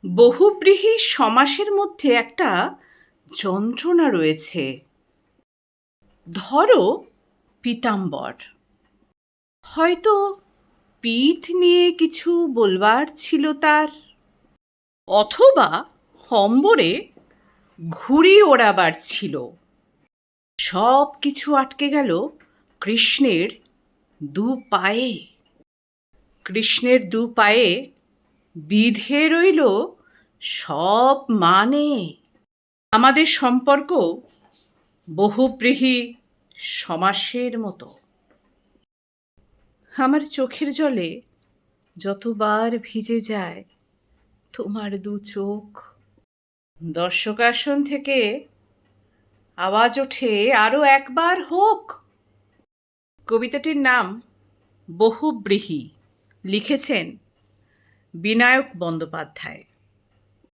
বহুব্রীহি সমাসের মধ্যে একটা যন্ত্রণা রয়েছে। ধরো পীতাম্বর, হয়তো পিঠ নিয়ে কিছু বলবার ছিল তার, অথবা অম্বরে ঘুড়ি ওড়াবার ছিল। সব কিছু আটকে গেল কৃষ্ণের দু পায়ে। কৃষ্ণের দু পায়ে বিধে রইল সব মানে। আমাদের সম্পর্ক বহুব্রীহি সমাসের মতো। আমার চোখের জলে যতবার ভিজে যায় তোমার দু চোখ। দর্শকাসন থেকে আওয়াজ ওঠে, আরো একবার হোক। কবিতাটির নাম বহুব্রীহি, লিখেছেন বিনায়ক বন্দ্যোপাধ্যায়।